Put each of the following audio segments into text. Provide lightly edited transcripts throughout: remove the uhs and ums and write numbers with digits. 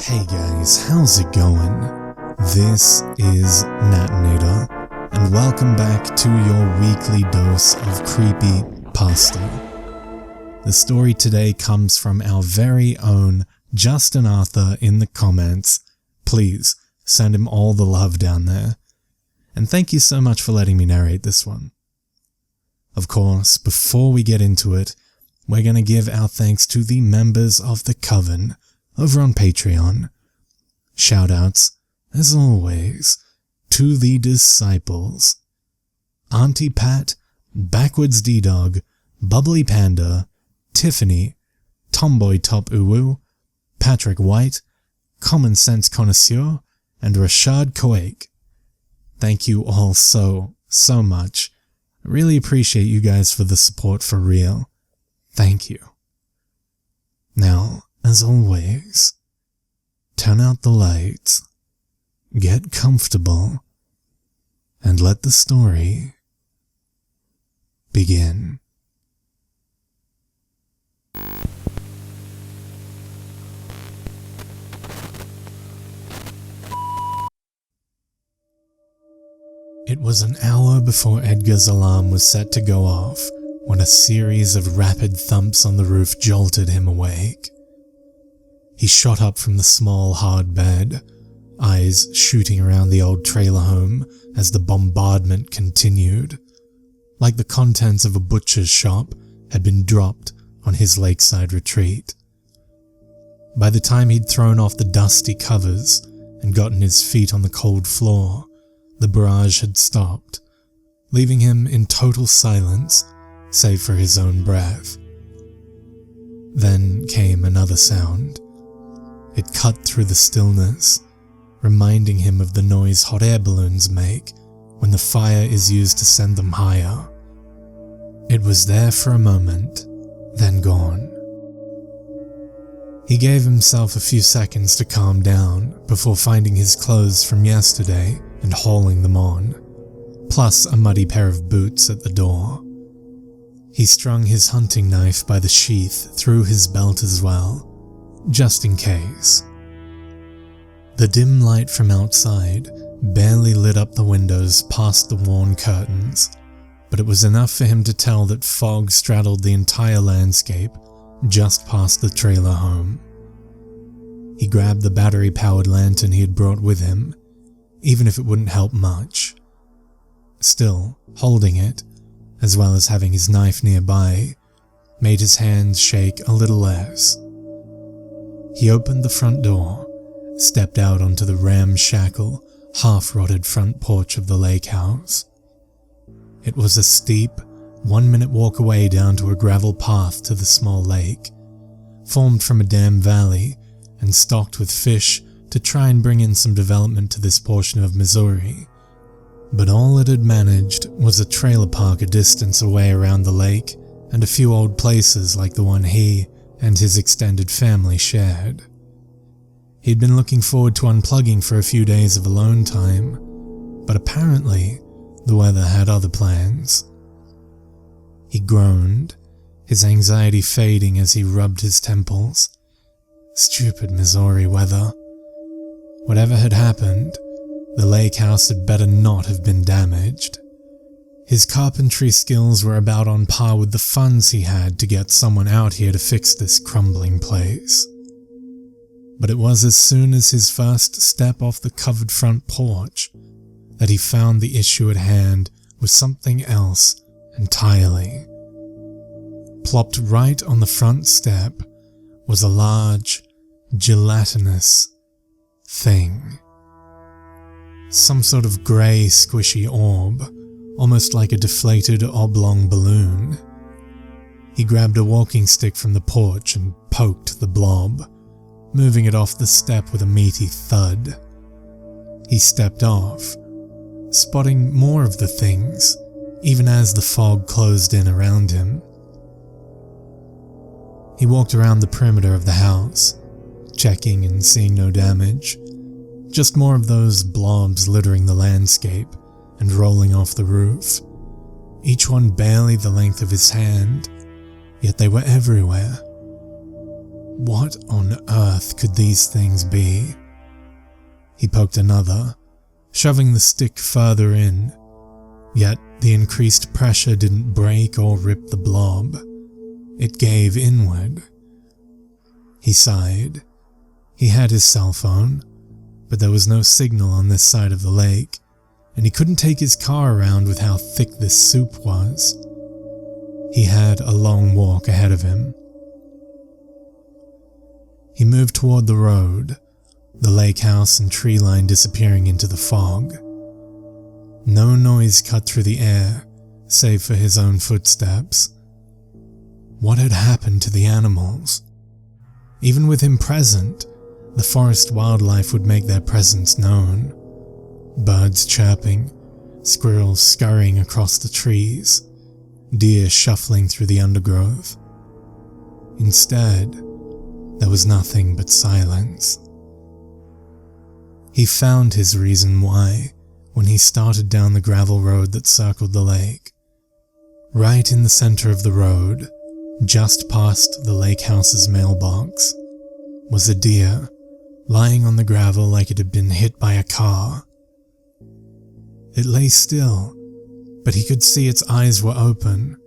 Hey guys, how's it going? This is Natinator, and welcome back to your weekly dose of Creepypasta. The story today comes from our very own Justin Arthur in the comments. Please send him all the love down there. And thank you so much for letting me narrate this one. Of course, before we get into it, we're going to give our thanks to the members of the Coven over on Patreon. Shoutouts, as always, to the Disciples: Auntie Pat, Backwards D-Dog, Bubbly Panda, Tiffany, Tomboy Top Uwu, Patrick White, Common Sense Connoisseur, and Rashad Koake. Thank you all so much. I really appreciate you guys for the support, for real. Thank you. Now, as always, turn out the lights, get comfortable, and let the story begin. It was an hour before Edgar's alarm was set to go off when a series of rapid thumps on the roof jolted him awake. He shot up from the small, hard bed, eyes shooting around the old trailer home as the bombardment continued, like the contents of a butcher's shop had been dropped on his lakeside retreat. By the time he'd thrown off the dusty covers and gotten his feet on the cold floor, the barrage had stopped, leaving him in total silence save for his own breath. Then came another sound. It cut through the stillness, reminding him of the noise hot air balloons make when the fire is used to send them higher. It was there for a moment, then gone. He gave himself a few seconds to calm down before finding his clothes from yesterday and hauling them on, plus a muddy pair of boots at the door. He strung his hunting knife by the sheath through his belt as well, just in case. The dim light from outside barely lit up the windows past the worn curtains, but it was enough for him to tell that fog straddled the entire landscape just past the trailer home. He grabbed the battery-powered lantern he had brought with him, even if it wouldn't help much. Still, holding it, as well as having his knife nearby, made his hands shake a little less. He opened the front door, stepped out onto the ramshackle, half-rotted front porch of the lake house. It was a steep, 1-minute walk away down to a gravel path to the small lake, formed from a dam valley and stocked with fish to try and bring in some development to this portion of Missouri. But all it had managed was a trailer park a distance away around the lake and a few old places like the one he and his extended family shared. He'd been looking forward to unplugging for a few days of alone time, but apparently the weather had other plans. He groaned, his anxiety fading as he rubbed his temples. Stupid Missouri weather. Whatever had happened, the lake house had better not have been damaged. His carpentry skills were about on par with the funds he had to get someone out here to fix this crumbling place. But it was as soon as his first step off the covered front porch that he found the issue at hand was something else entirely. Plopped right on the front step was a large, gelatinous thing. Some sort of grey, squishy orb, almost like a deflated oblong balloon. He grabbed a walking stick from the porch and poked the blob, moving it off the step with a meaty thud. He stepped off, spotting more of the things, even as the fog closed in around him. He walked around the perimeter of the house, checking and seeing no damage. Just more of those blobs littering the landscape and rolling off the roof, each one barely the length of his hand, yet they were everywhere. What on earth could these things be? He poked another, shoving the stick further in, yet the increased pressure didn't break or rip the blob. It gave inward. He sighed. He had his cell phone, but there was no signal on this side of the lake, and he couldn't take his car around with how thick this soup was. He had a long walk ahead of him. He moved toward the road, the lake house and tree line disappearing into the fog. No noise cut through the air, save for his own footsteps. What had happened to the animals? Even with him present, the forest wildlife would make their presence known. Birds chirping, squirrels scurrying across the trees, deer shuffling through the undergrowth. Instead, there was nothing but silence. He found his reason why when he started down the gravel road that circled the lake. Right in the center of the road, just past the lake house's mailbox, was a deer lying on the gravel like it had been hit by a car. It lay still, but he could see its eyes were open,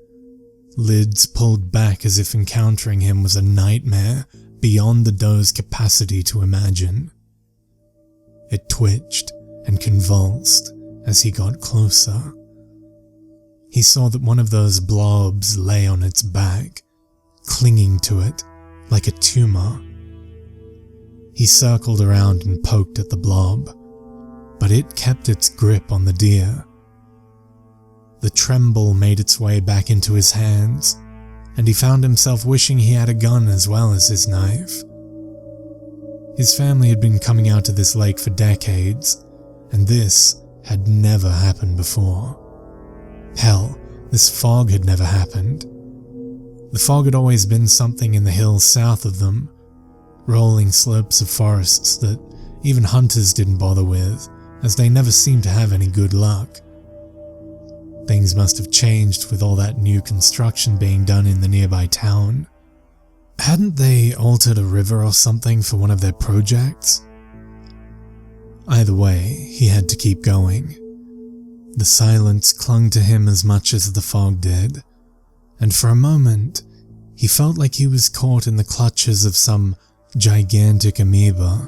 lids pulled back as if encountering him was a nightmare beyond the doe's capacity to imagine. It twitched and convulsed as he got closer. He saw that one of those blobs lay on its back, clinging to it like a tumor. He circled around and poked at the blob, but it kept its grip on the deer. The tremble made its way back into his hands, and he found himself wishing he had a gun as well as his knife. His family had been coming out to this lake for decades, and this had never happened before. Hell, this fog had never happened. The fog had always been something in the hills south of them, rolling slopes of forests that even hunters didn't bother with, as they never seemed to have any good luck. Things must have changed with all that new construction being done in the nearby town. Hadn't they altered a river or something for one of their projects? Either way, he had to keep going. The silence clung to him as much as the fog did, and for a moment, he felt like he was caught in the clutches of some gigantic amoeba,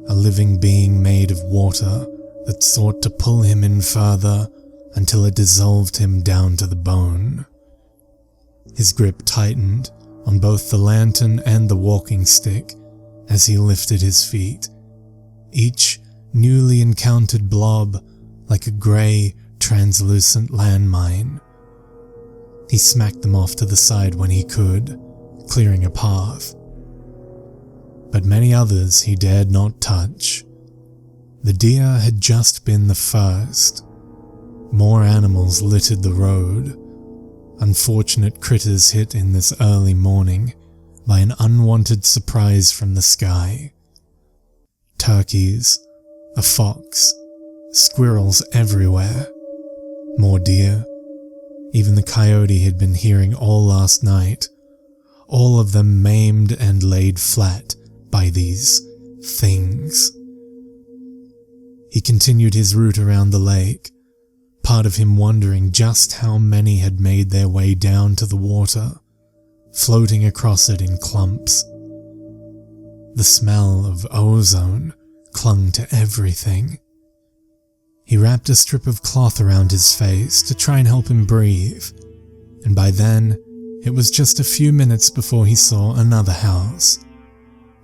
a living being made of water that sought to pull him in further until it dissolved him down to the bone. His grip tightened on both the lantern and the walking stick as he lifted his feet, each newly encountered blob like a grey, translucent landmine. He smacked them off to the side when he could, clearing a path. But many others he dared not touch. The deer had just been the first. More animals littered the road. Unfortunate critters hit in this early morning by an unwanted surprise from the sky. Turkeys, a fox, squirrels everywhere, more deer, even the coyote he'd been hearing all last night, all of them maimed and laid flat by these things. He continued his route around the lake, part of him wondering just how many had made their way down to the water, floating across it in clumps. The smell of ozone clung to everything. He wrapped a strip of cloth around his face to try and help him breathe, and by then, it was just a few minutes before he saw another house.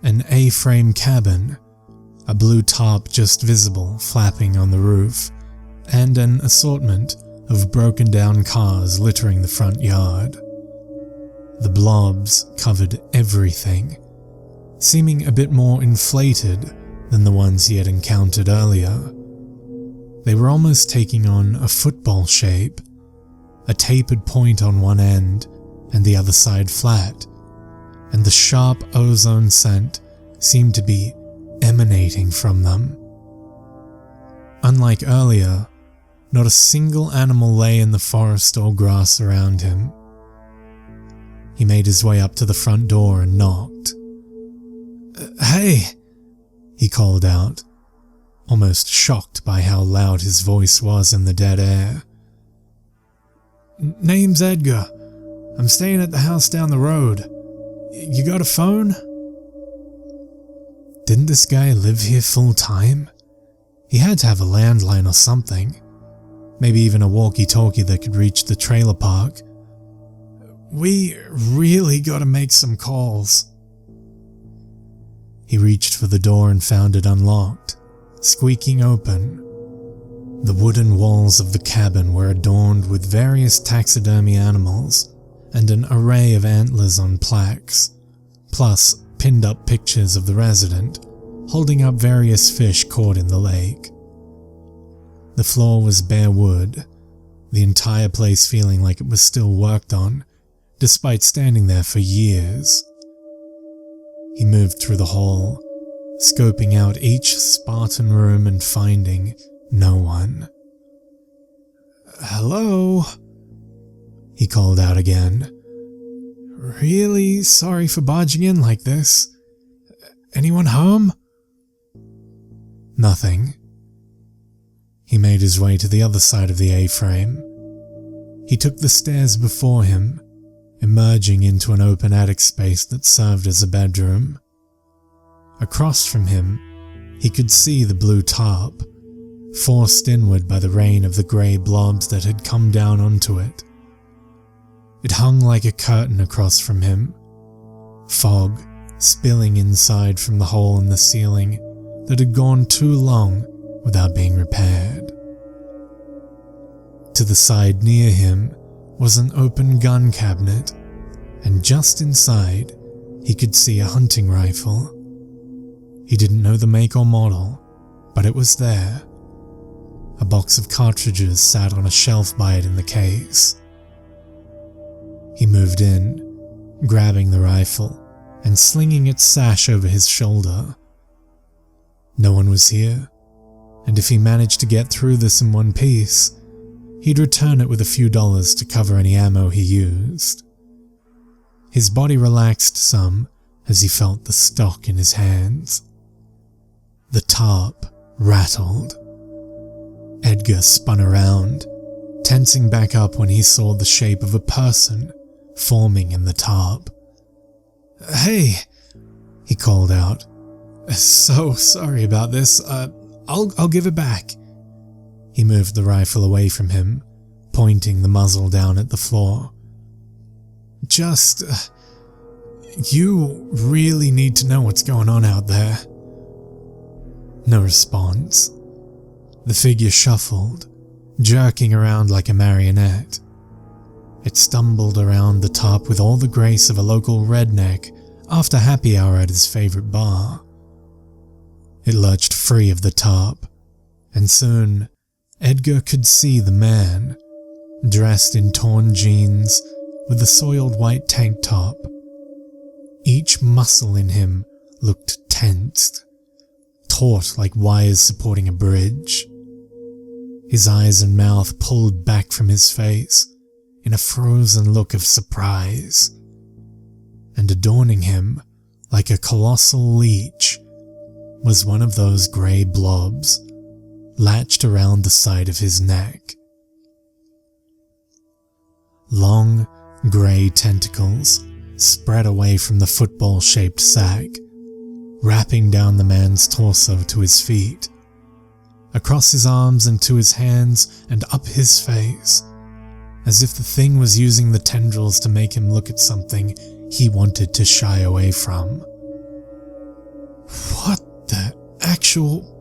An A-frame cabin, a blue tarp just visible flapping on the roof, and an assortment of broken-down cars littering the front yard. The blobs covered everything, seeming a bit more inflated than the ones he had encountered earlier. They were almost taking on a football shape, a tapered point on one end and the other side flat, and the sharp ozone scent seemed to be emanating from them. Unlike earlier, not a single animal lay in the forest or grass around him. He made his way up to the front door and knocked. "Hey!" he called out, almost shocked by how loud his voice was in the dead air. "Name's Edgar. I'm staying at the house down the road. You got a phone?" Didn't this guy live here full time? He had to have a landline or something. Maybe even a walkie-talkie that could reach the trailer park. "We really gotta make some calls." He reached for the door and found it unlocked, squeaking open. The wooden walls of the cabin were adorned with various taxidermy animals and an array of antlers on plaques, plus pinned up pictures of the resident holding up various fish caught in the lake. The floor was bare wood, the entire place feeling like it was still worked on, despite standing there for years. He moved through the hall, scoping out each Spartan room and finding no one. "Hello?" he called out again. "Really sorry for barging in like this. Anyone home?" Nothing. He made his way to the other side of the A-frame. He took the stairs before him, emerging into an open attic space that served as a bedroom. Across from him, he could see the blue tarp, forced inward by the rain of the grey blobs that had come down onto it. It hung like a curtain across from him, fog spilling inside from the hole in the ceiling that had gone too long without being repaired. To the side near him was an open gun cabinet, and just inside he could see a hunting rifle. He didn't know the make or model, but it was there. A box of cartridges sat on a shelf by it in the case. He moved in, grabbing the rifle and slinging its sash over his shoulder. No one was here, and if he managed to get through this in one piece, he'd return it with a few dollars to cover any ammo he used. His body relaxed some as he felt the stock in his hands. The tarp rattled. Edgar spun around, tensing back up when he saw the shape of a person forming in the tarp. "Hey!" he called out. "So sorry about this. I'll give it back." He moved the rifle away from him, pointing the muzzle down at the floor. "Just, you really need to know what's going on out there." No response. The figure shuffled, jerking around like a marionette. It stumbled around the top with all the grace of a local redneck after happy hour at his favorite bar. It lurched free of the tarp, and soon Edgar could see the man, dressed in torn jeans with a soiled white tank top. Each muscle in him looked tensed, taut like wires supporting a bridge. His eyes and mouth pulled back from his face in a frozen look of surprise, and adorning him like a colossal leech was one of those grey blobs latched around the side of his neck. Long, grey tentacles spread away from the football-shaped sack, wrapping down the man's torso to his feet, across his arms and to his hands and up his face, as if the thing was using the tendrils to make him look at something he wanted to shy away from. What the actual...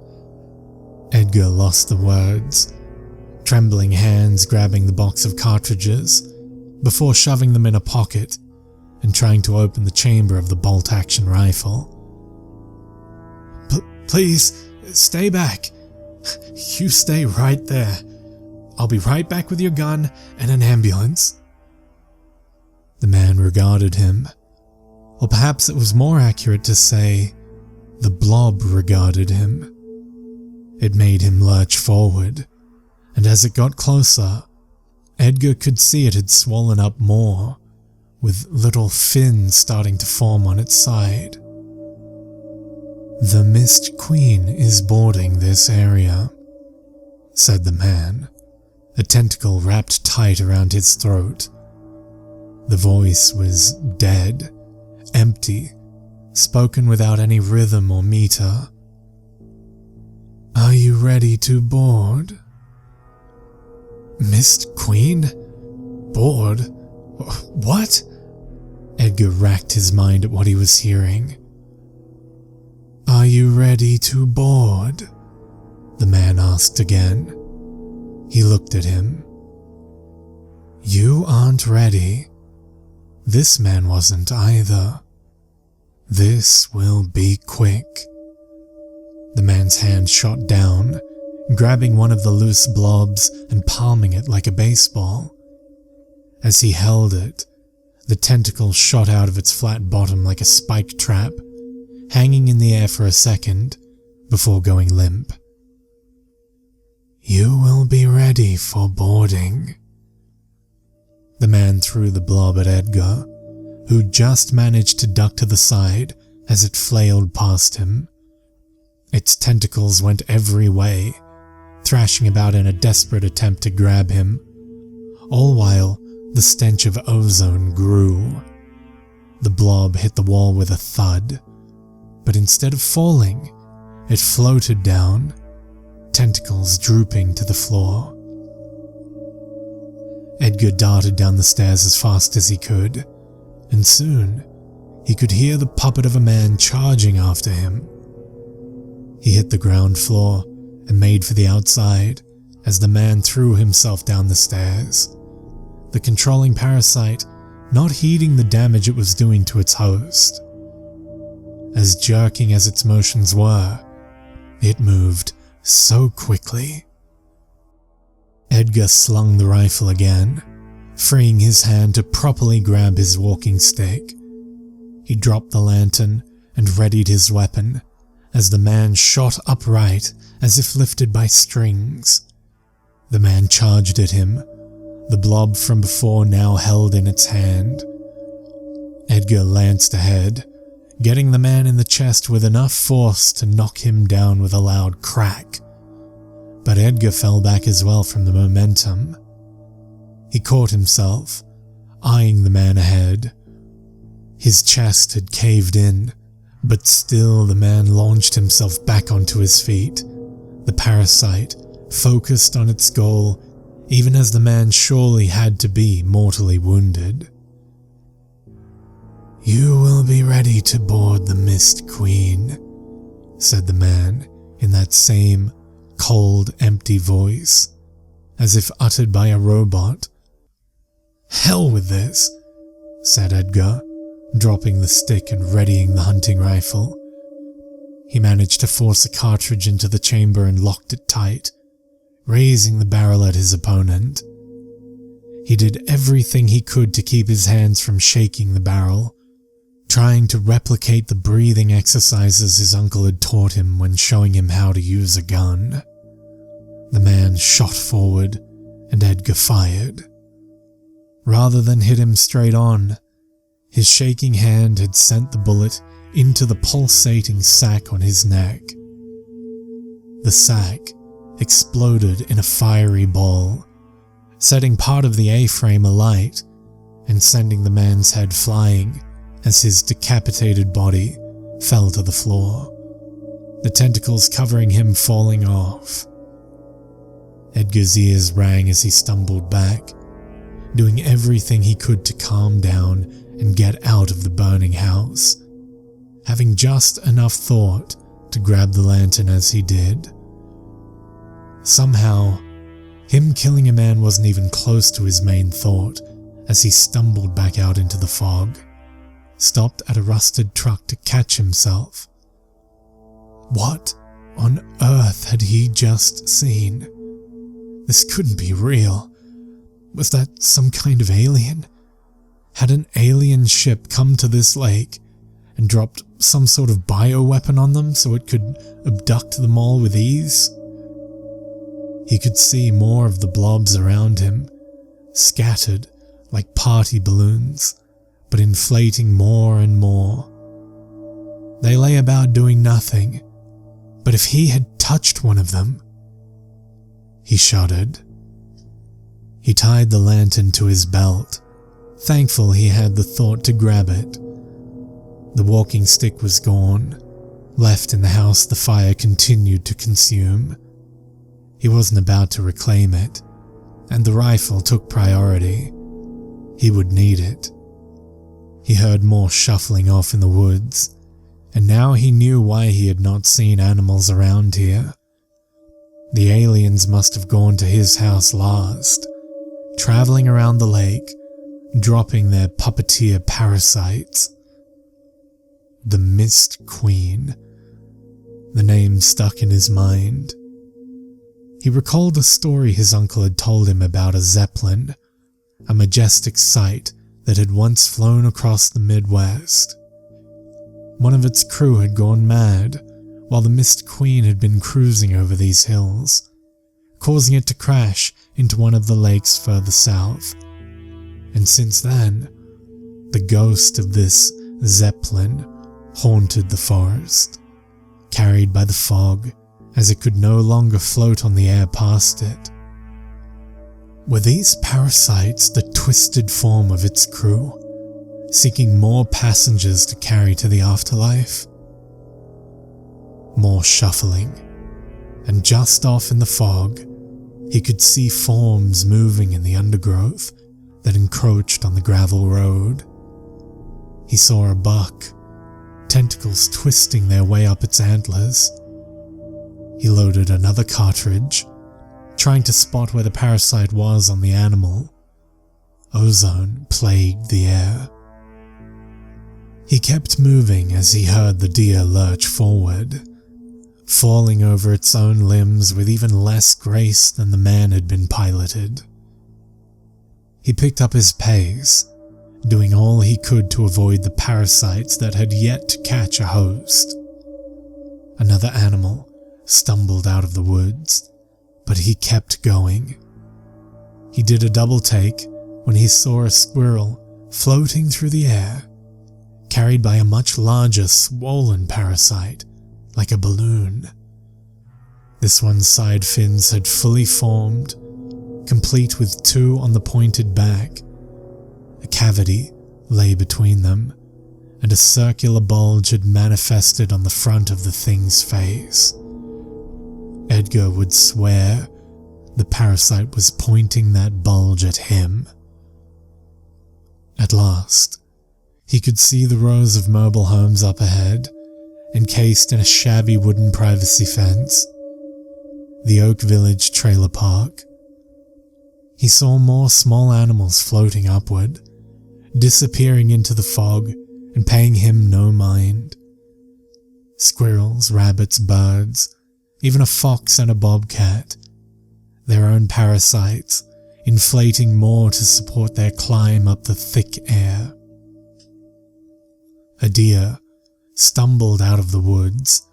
Edgar lost the words, trembling hands grabbing the box of cartridges before shoving them in a pocket and trying to open the chamber of the bolt-action rifle. Please, stay back. You stay right there. I'll be right back with your gun and an ambulance." The man regarded him, or perhaps it was more accurate to say, the blob regarded him. It made him lurch forward, and as it got closer, Edgar could see it had swollen up more, with little fins starting to form on its side. "The Mist Queen is boarding this area," said the man, a tentacle wrapped tight around his throat. The voice was dead, empty, spoken without any rhythm or meter. "Are you ready to board?" "Mist Queen? Board? What?" Edgar racked his mind at what he was hearing. "Are you ready to board?" the man asked again. He looked at him. "You aren't ready. This man wasn't either. This will be quick." The man's hand shot down, grabbing one of the loose blobs and palming it like a baseball. As he held it, the tentacle shot out of its flat bottom like a spike trap, hanging in the air for a second before going limp. "You will be ready for boarding." The man threw the blob at Edgar, who just managed to duck to the side as it flailed past him. Its tentacles went every way, thrashing about in a desperate attempt to grab him, all while the stench of ozone grew. The blob hit the wall with a thud, but instead of falling, it floated down, tentacles drooping to the floor. Edgar darted down the stairs as fast as he could, and soon he could hear the puppet of a man charging after him. He hit the ground floor and made for the outside as the man threw himself down the stairs, the controlling parasite not heeding the damage it was doing to its host. As jerking as its motions were, it moved so quickly. Edgar slung the rifle again, freeing his hand to properly grab his walking stick. He dropped the lantern and readied his weapon as the man shot upright as if lifted by strings. The man charged at him, the blob from before now held in its hand. Edgar lanced ahead, getting the man in the chest with enough force to knock him down with a loud crack. But Edgar fell back as well from the momentum. He caught himself, eyeing the man ahead. His chest had caved in, but still the man launched himself back onto his feet, the parasite focused on its goal, even as the man surely had to be mortally wounded. "You will be ready to board the Mist Queen," said the man in that same cold, empty voice, as if uttered by a robot. "Hell with this," said Edgar, dropping the stick and readying the hunting rifle. He managed to force a cartridge into the chamber and locked it tight, raising the barrel at his opponent. He did everything he could to keep his hands from shaking the barrel, trying to replicate the breathing exercises his uncle had taught him when showing him how to use a gun. The man shot forward, and Edgar fired. Rather than hit him straight on, his shaking hand had sent the bullet into the pulsating sac on his neck. The sac exploded in a fiery ball, setting part of the A-frame alight and sending the man's head flying as his decapitated body fell to the floor, the tentacles covering him falling off. Edgar's ears rang as he stumbled back, doing everything he could to calm down and get out of the burning house, having just enough thought to grab the lantern as he did. Somehow, him killing a man wasn't even close to his main thought as he stumbled back out into the fog, stopped at a rusted truck to catch himself. What on earth had he just seen? This couldn't be real. Was that some kind of alien? Had an alien ship come to this lake and dropped some sort of bioweapon on them so it could abduct them all with ease? He could see more of the blobs around him, scattered like party balloons, but inflating more and more. They lay about doing nothing, but if he had touched one of them... He shuddered. He tied the lantern to his belt, thankful he had the thought to grab it. The walking stick was gone. Left in the house, the fire continued to consume. He wasn't about to reclaim it, and the rifle took priority. He would need it. He heard more shuffling off in the woods, and now he knew why he had not seen animals around here. The aliens must have gone to his house last, traveling around the lake, dropping their puppeteer parasites. The Mist Queen. The name stuck in his mind. He recalled a story his uncle had told him about a Zeppelin, a majestic sight that had once flown across the Midwest. One of its crew had gone mad while the Mist Queen had been cruising over these hills, causing it to crash into one of the lakes further south. And since then, the ghost of this Zeppelin haunted the forest, carried by the fog as it could no longer float on the air past it. Were these parasites the twisted form of its crew, seeking more passengers to carry to the afterlife? More shuffling, and just off in the fog, he could see forms moving in the undergrowth that encroached on the gravel road. He saw a buck, tentacles twisting their way up its antlers. He loaded another cartridge, trying to spot where the parasite was on the animal. Ozone plagued the air. He kept moving as he heard the deer lurch forward, falling over its own limbs with even less grace than the man had been piloted. He picked up his pace, doing all he could to avoid the parasites that had yet to catch a host. Another animal stumbled out of the woods, but he kept going. He did a double take when he saw a squirrel floating through the air, carried by a much larger, swollen parasite, like a balloon. This one's side fins had fully formed, complete with two on the pointed back. A cavity lay between them, and a circular bulge had manifested on the front of the thing's face. Edgar would swear the parasite was pointing that bulge at him. At last, he could see the rows of mobile homes up ahead, encased in a shabby wooden privacy fence. The Oak Village trailer park. He saw more small animals floating upward, disappearing into the fog and paying him no mind. Squirrels, rabbits, birds, even a fox and a bobcat, their own parasites, inflating more to support their climb up the thick air. A deer stumbled out of the woods,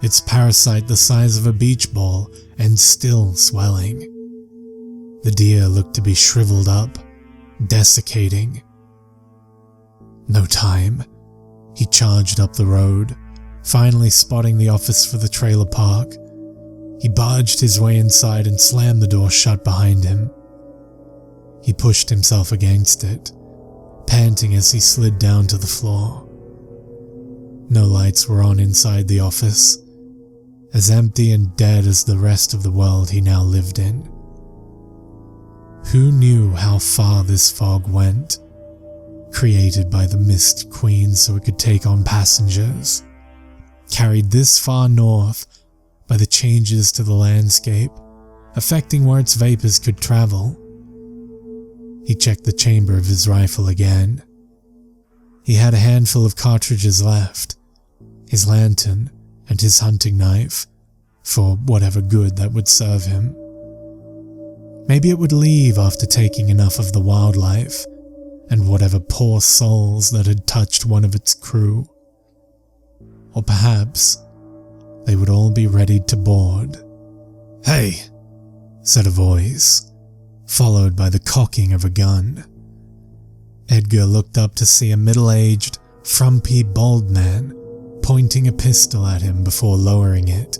its parasite the size of a beach ball and still swelling. The deer looked to be shriveled up, desiccating. No time. He charged up the road, finally spotting the office for the trailer park. He barged his way inside and slammed the door shut behind him. He pushed himself against it, panting as he slid down to the floor. No lights were on inside the office, as empty and dead as the rest of the world he now lived in. Who knew how far this fog went, created by the Mist Queen so it could take on passengers, carried this far north by the changes to the landscape, affecting where its vapors could travel. He checked the chamber of his rifle again. He had a handful of cartridges left, his lantern and his hunting knife, for whatever good that would serve him. Maybe it would leave after taking enough of the wildlife and whatever poor souls that had touched one of its crew. Or perhaps they would all be readied to board. "Hey," said a voice, followed by the cocking of a gun. Edgar looked up to see a middle-aged, frumpy, bald man pointing a pistol at him before lowering it.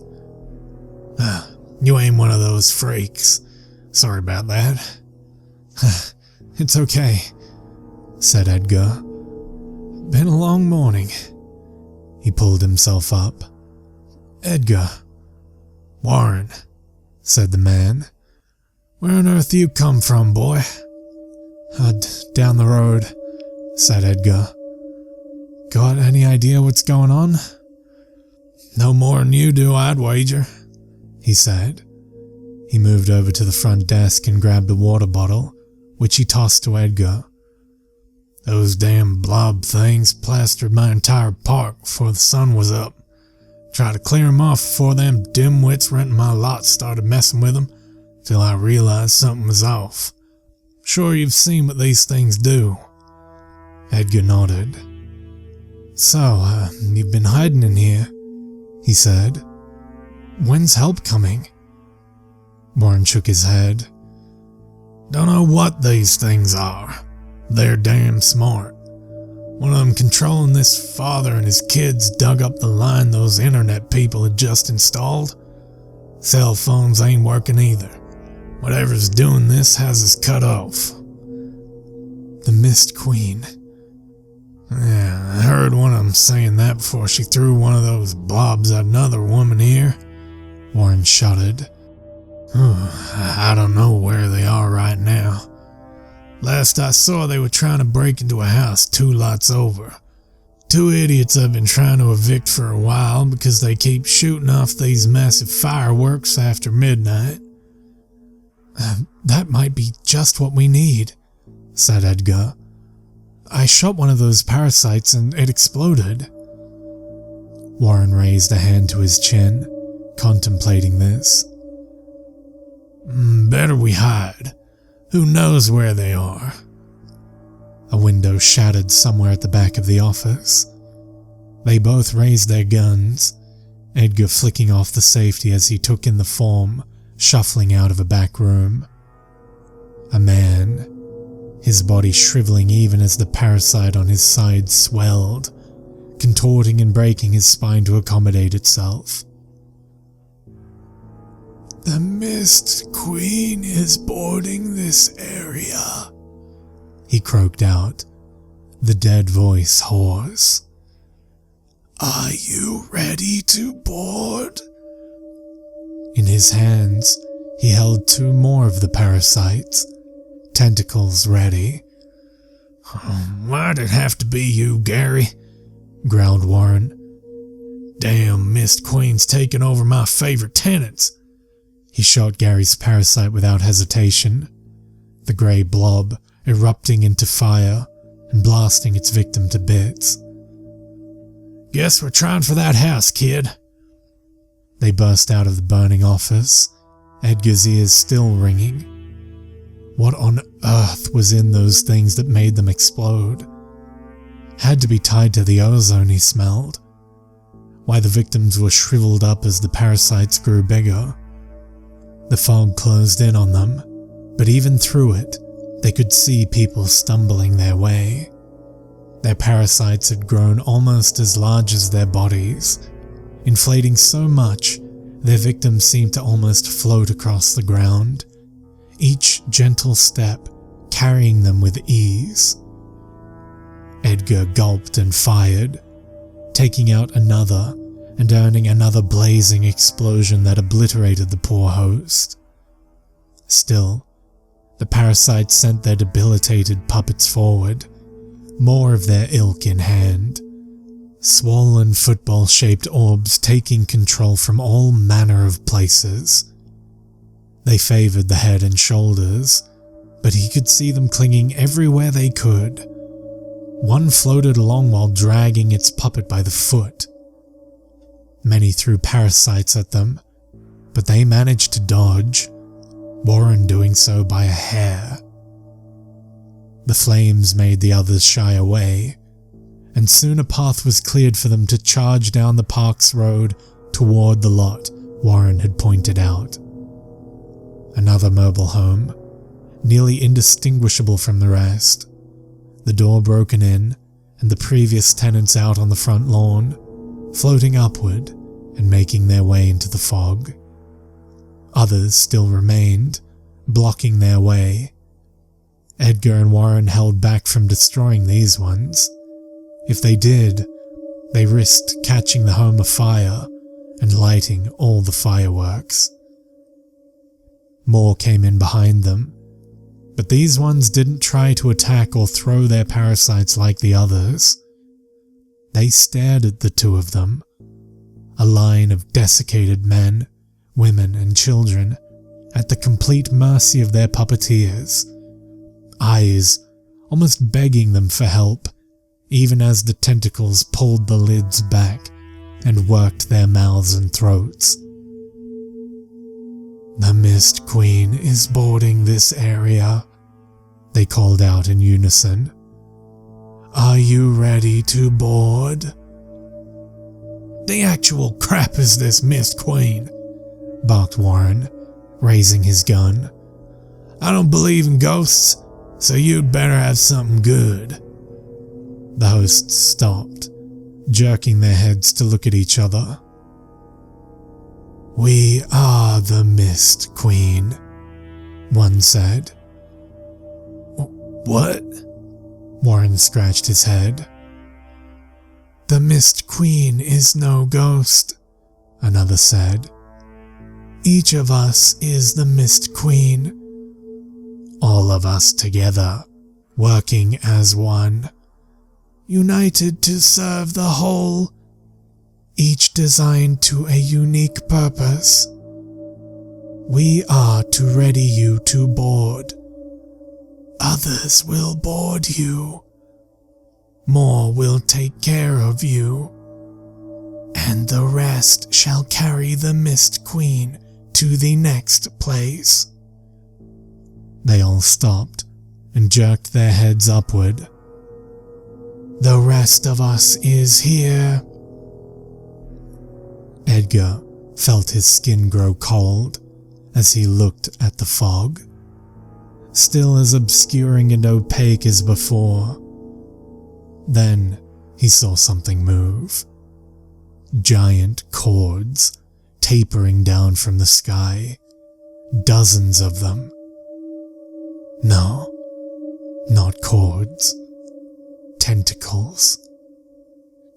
You ain't one of those freaks. Sorry about that. It's okay, said Edgar. Been a long morning. He pulled himself up. Edgar. Warren, said the man. Where on earth you come from, boy? Down the road, said Edgar. Got any idea what's going on? No more'n you do, I'd wager, he said. He moved over to the front desk and grabbed a water bottle, which he tossed to Edgar. Those damn blob things plastered my entire park before the sun was up. Tried to clear 'em off before them dimwits renting my lot started messing with 'em, till I realized something was off. Sure you've seen what these things do. Edgar nodded. So, you've been hiding in here, he said. When's help coming? Warren shook his head. Don't know what these things are. They're damn smart. One of them controlling this father and his kids dug up the line those internet people had just installed. Cell phones ain't working either. Whatever's doing this has us cut off. The Mist Queen. Yeah, I heard one of them saying that before she threw one of those blobs at another woman here. Warren shuddered. I don't know where they are right now. Last I saw, they were trying to break into a house 2 lots over. 2 idiots have been trying to evict for a while because they keep shooting off these massive fireworks after midnight. That might be just what we need, said Edgar. I shot one of those parasites and it exploded. Warren raised a hand to his chin, contemplating this. Better we hide. Who knows where they are? A window shattered somewhere at the back of the office. They both raised their guns, Edgar flicking off the safety as he took in the form, shuffling out of a back room. A man, his body shriveling even as the parasite on his side swelled, contorting and breaking his spine to accommodate itself. The Mist Queen is boarding this area, he croaked out, the dead voice hoarse. Are you ready to board? In his hands, he held 2 more of the parasites, tentacles ready. Why'd it have to be you, Gary? Growled Warren. Damn Mist Queen's taking over my favorite tenants. He shot Gary's parasite without hesitation, the grey blob erupting into fire and blasting its victim to bits. Guess we're trying for that house, kid. They burst out of the burning office, Edgar's ears still ringing. What on earth was in those things that made them explode? Had to be tied to the ozone he smelled. Why the victims were shriveled up as the parasites grew bigger. The fog closed in on them, but even through it, they could see people stumbling their way. Their parasites had grown almost as large as their bodies, inflating so much their victims seemed to almost float across the ground, each gentle step carrying them with ease. Edgar gulped and fired, taking out another and earning another blazing explosion that obliterated the poor host. Still, the parasites sent their debilitated puppets forward, more of their ilk in hand, swollen football-shaped orbs taking control from all manner of places. They favored the head and shoulders, but he could see them clinging everywhere they could. One floated along while dragging its puppet by the foot. Many threw parasites at them, but they managed to dodge, Warren doing so by a hair. The flames made the others shy away, and soon a path was cleared for them to charge down the park's road toward the lot Warren had pointed out. Another mobile home, nearly indistinguishable from the rest, the door broken in, and the previous tenants out on the front lawn, floating upward and making their way into the fog. Others still remained, blocking their way. Edgar and Warren held back from destroying these ones. If they did, they risked catching the home afire and lighting all the fireworks. More came in behind them, but these ones didn't try to attack or throw their parasites like the others. They stared at the two of them, a line of desiccated men, women, and children, at the complete mercy of their puppeteers, eyes almost begging them for help, even as the tentacles pulled the lids back and worked their mouths and throats. "The Mist Queen is boarding this area," they called out in unison. "Are you ready to board?" "The actual crap is this Mist Queen?" barked Warren, raising his gun. "I don't believe in ghosts, so you'd better have something good." The hosts stopped, jerking their heads to look at each other. "We are the Mist Queen," one said. "What?" Warren scratched his head. "The Mist Queen is no ghost," another said. "Each of us is the Mist Queen. All of us together, working as one, united to serve the whole, each designed to a unique purpose. We are to ready you to board. Others will board you. More will take care of you. And the rest shall carry the Mist Queen to the next place." They all stopped and jerked their heads upward. "The rest of us is here." Edgar felt his skin grow cold as he looked at the fog, still as obscuring and opaque as before. Then he saw something move. Giant cords tapering down from the sky, dozens of them. No, not cords. Tentacles.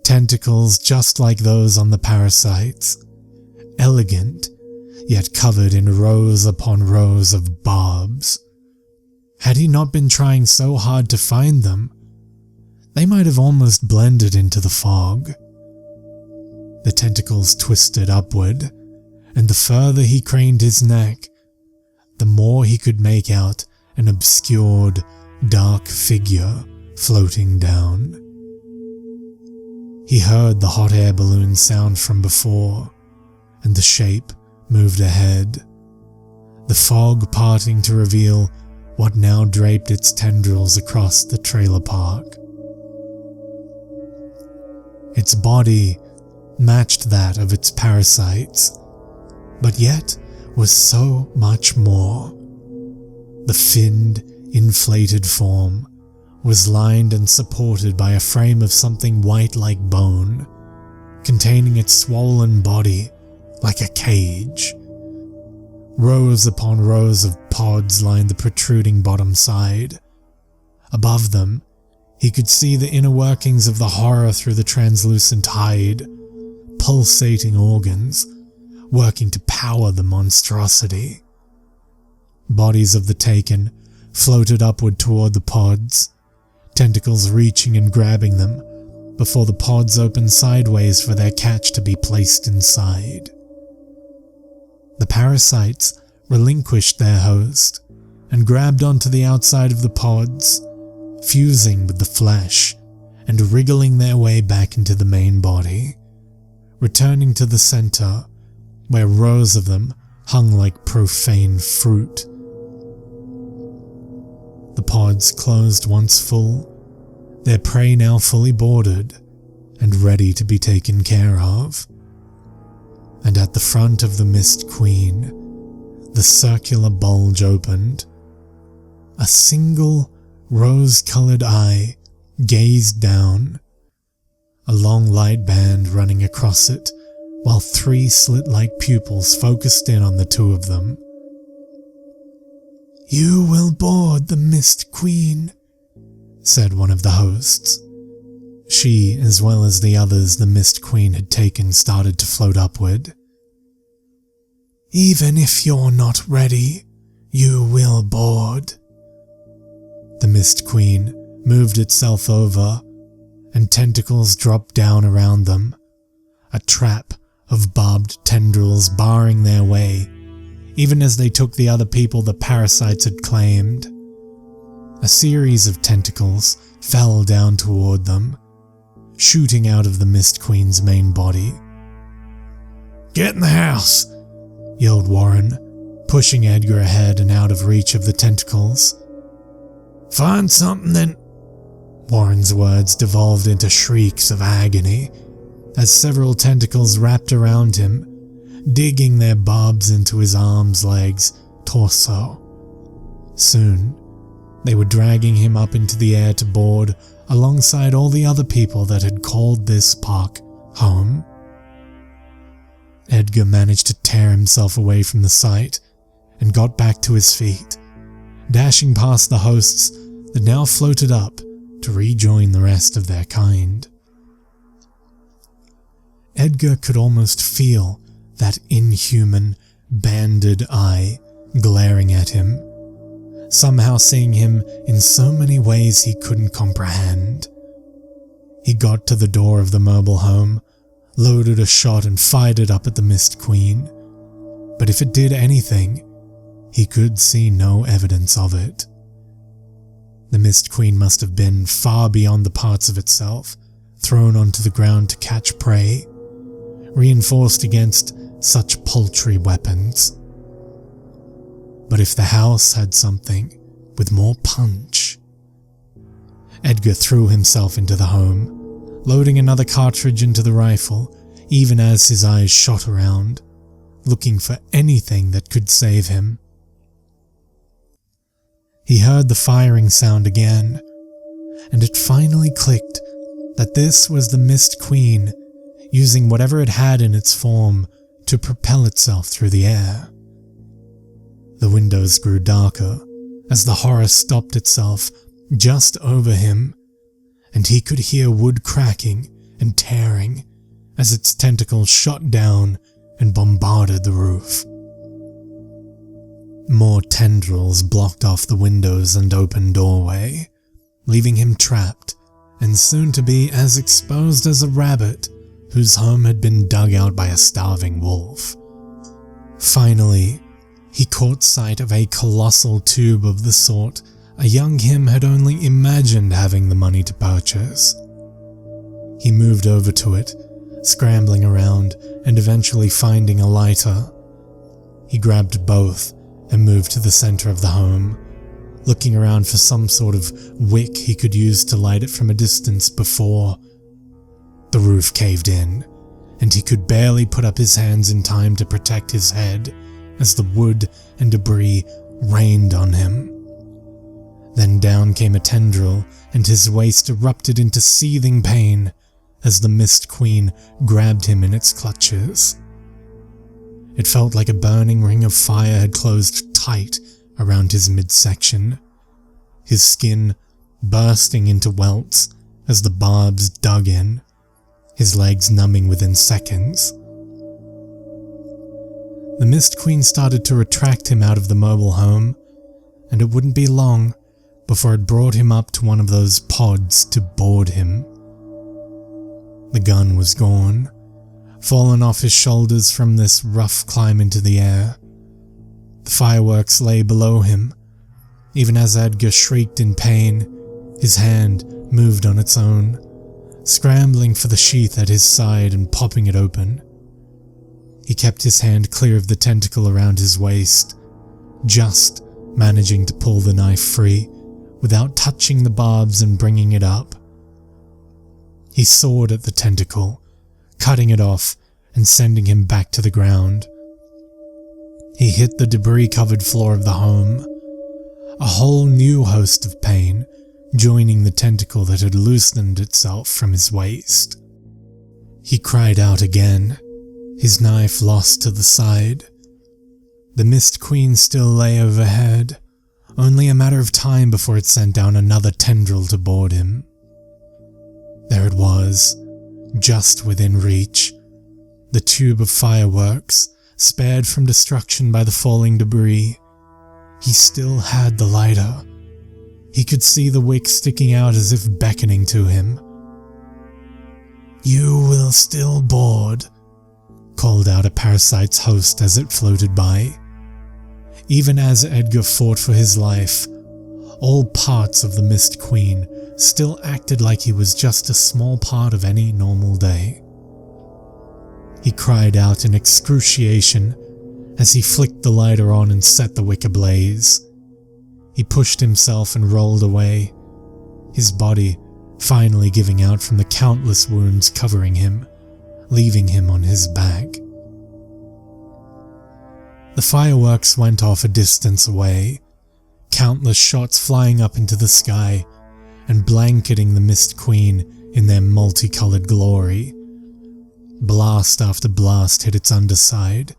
Tentacles just like those on the parasites, elegant, yet covered in rows upon rows of barbs. Had he not been trying so hard to find them, they might have almost blended into the fog. The tentacles twisted upward, and the further he craned his neck, the more he could make out an obscured, dark figure floating down. He heard the hot air balloon sound from before, and the shape moved ahead, the fog parting to reveal what now draped its tendrils across the trailer park. Its body matched that of its parasites, but yet was so much more. The finned, inflated form was lined and supported by a frame of something white like bone, containing its swollen body like a cage. Rows upon rows of pods lined the protruding bottom side. Above them, he could see the inner workings of the horror through the translucent hide, pulsating organs, working to power the monstrosity. Bodies of the taken floated upward toward the pods, tentacles reaching and grabbing them before the pods opened sideways for their catch to be placed inside. The parasites relinquished their host and grabbed onto the outside of the pods, fusing with the flesh and wriggling their way back into the main body, returning to the center where rows of them hung like profane fruit. The pods closed once full, their prey now fully boarded and ready to be taken care of. And at the front of the Mist Queen, the circular bulge opened. A single rose-colored eye gazed down, a long light band running across it, while 3 slit-like pupils focused in on the 2 of them. "You will board the Mist Queen," said one of the hosts. She, as well as the others the Mist Queen had taken, started to float upward. "Even if you're not ready, you will board." The Mist Queen moved itself over, and tentacles dropped down around them, a trap of barbed tendrils barring their way, even as they took the other people the parasites had claimed. A series of tentacles fell down toward them, shooting out of the Mist Queen's main body. "Get in the house!" yelled Warren, pushing Edgar ahead and out of reach of the tentacles. "Find something then—" Warren's words devolved into shrieks of agony as several tentacles wrapped around him, digging their barbs into his arms, legs, torso. Soon, they were dragging him up into the air to board alongside all the other people that had called this park home. Edgar managed to tear himself away from the sight and got back to his feet, dashing past the hosts that now floated up to rejoin the rest of their kind. Edgar could almost feel that inhuman, banded eye glaring at him, somehow seeing him in so many ways he couldn't comprehend. He got to the door of the mobile home, loaded a shot and fired it up at the Mist Queen, but if it did anything, he could see no evidence of it. The Mist Queen must have been far beyond the parts of itself, thrown onto the ground to catch prey, reinforced against such paltry weapons. But if the house had something with more punch... Edgar threw himself into the home, loading another cartridge into the rifle, even as his eyes shot around, looking for anything that could save him. He heard the firing sound again, and it finally clicked that this was the Mist Queen using whatever it had in its form to propel itself through the air. The windows grew darker as the horror stopped itself just over him, and he could hear wood cracking and tearing as its tentacles shot down and bombarded the roof. More tendrils blocked off the windows and open doorway, leaving him trapped and soon to be as exposed as a rabbit whose home had been dug out by a starving wolf. Finally, he caught sight of a colossal tube of the sort a young him had only imagined having the money to purchase. He moved over to it, scrambling around and eventually finding a lighter. He grabbed both and moved to the center of the home, looking around for some sort of wick he could use to light it from a distance before. The roof caved in, and he could barely put up his hands in time to protect his head as the wood and debris rained on him. Then down came a tendril, and his waist erupted into seething pain as the Mist Queen grabbed him in its clutches. It felt like a burning ring of fire had closed tight around his midsection, his skin bursting into welts as the barbs dug in, his legs numbing within seconds. The Mist Queen started to retract him out of the mobile home, and it wouldn't be long before it brought him up to one of those pods to board him. The gun was gone, fallen off his shoulders from this rough climb into the air. The fireworks lay below him. Even as Edgar shrieked in pain, his hand moved on its own, scrambling for the sheath at his side and popping it open. He kept his hand clear of the tentacle around his waist, just managing to pull the knife free without touching the barbs and bringing it up. He sawed at the tentacle, cutting it off and sending him back to the ground. He hit the debris-covered floor of the home. A whole new host of pain joining the tentacle that had loosened itself from his waist. He cried out again, his knife lost to the side. The Mist Queen still lay overhead, only a matter of time before it sent down another tendril to board him. There it was, just within reach, the tube of fireworks, spared from destruction by the falling debris. He still had the lighter. He could see the wick sticking out as if beckoning to him. "You will still board," called out a parasite's host as it floated by. Even as Edgar fought for his life, all parts of the Mist Queen still acted like he was just a small part of any normal day. He cried out in excruciation as he flicked the lighter on and set the wick ablaze. He pushed himself and rolled away, his body finally giving out from the countless wounds covering him, leaving him on his back. The fireworks went off a distance away, countless shots flying up into the sky and blanketing the Mist Queen in their multicolored glory. Blast after blast hit its underside,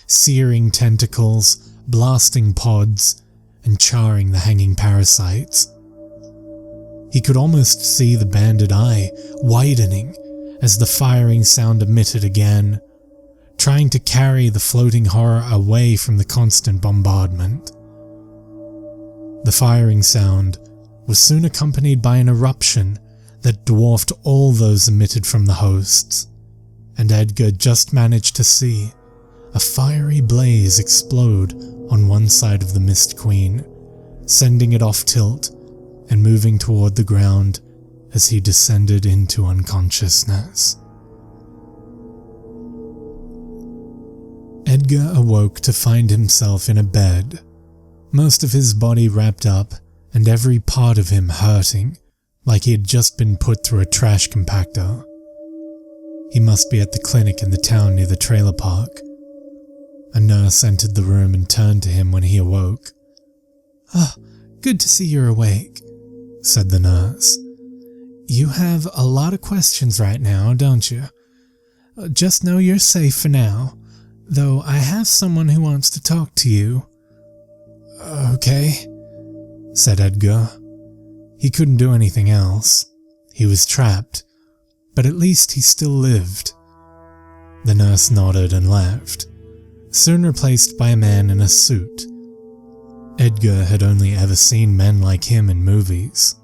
searing tentacles, blasting pods, and charring the hanging parasites. He could almost see the banded eye widening as the firing sound emitted again, trying to carry the floating horror away from the constant bombardment. The firing sound was soon accompanied by an eruption that dwarfed all those emitted from the hosts, and Edgar just managed to see a fiery blaze explode on one side of the Mist Queen, sending it off tilt and moving toward the ground as he descended into unconsciousness. Edgar awoke to find himself in a bed, most of his body wrapped up and every part of him hurting, like he had just been put through a trash compactor. He must be at the clinic in the town near the trailer park. A nurse entered the room and turned to him when he awoke. "Ah, good to see you're awake," said the nurse. "You have a lot of questions right now, don't you? Just know you're safe for now, though I have someone who wants to talk to you." "Okay," said Edgar. He couldn't do anything else. He was trapped, but at least he still lived. The nurse nodded and left, soon replaced by a man in a suit. Edgar had only ever seen men like him in movies.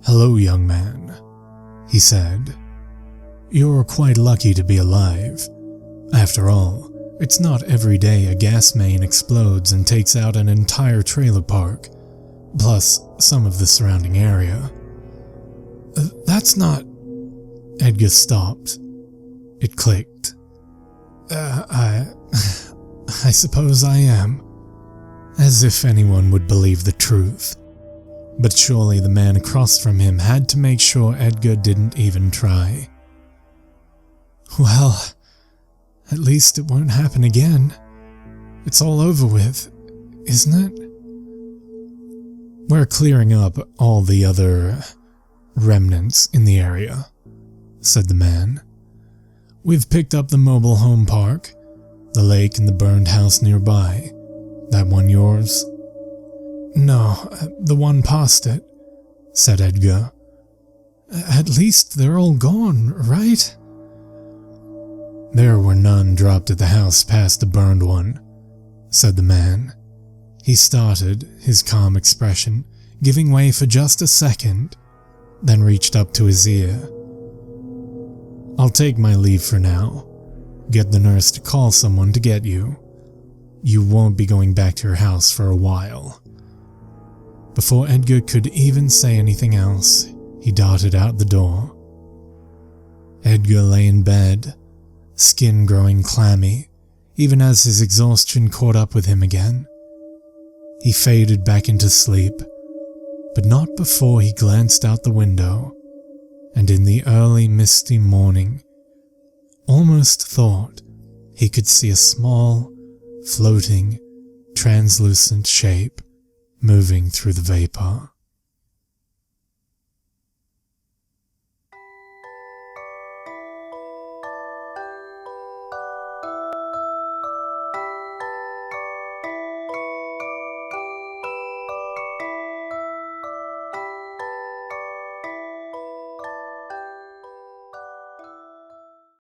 "Hello, young man," he said. "You're quite lucky to be alive. After all, it's not every day a gas main explodes and takes out an entire trailer park, plus some of the surrounding area." "That's not..." Edgar stopped. It clicked. I suppose I am." As if anyone would believe the truth. But surely the man across from him had to make sure Edgar didn't even try. "Well, at least it won't happen again. It's all over with, isn't it?" "We're clearing up all the other remnants in the area," said the man. "We've picked up the mobile home park, the lake and the burned house nearby. That one yours?" "No, the one past it," said Edgar. "At least they're all gone, right?" "There were none dropped at the house past the burned one," said the man. He started, his calm expression giving way for just a second, then reached up to his ear. "I'll take my leave for now. Get the nurse to call someone to get you. You won't be going back to your house for a while." Before Edgar could even say anything else, he darted out the door. Edgar lay in bed, skin growing clammy, even as his exhaustion caught up with him again. He faded back into sleep, but not before he glanced out the window, and in the early misty morning, almost thought he could see a small, floating, translucent shape moving through the vapor.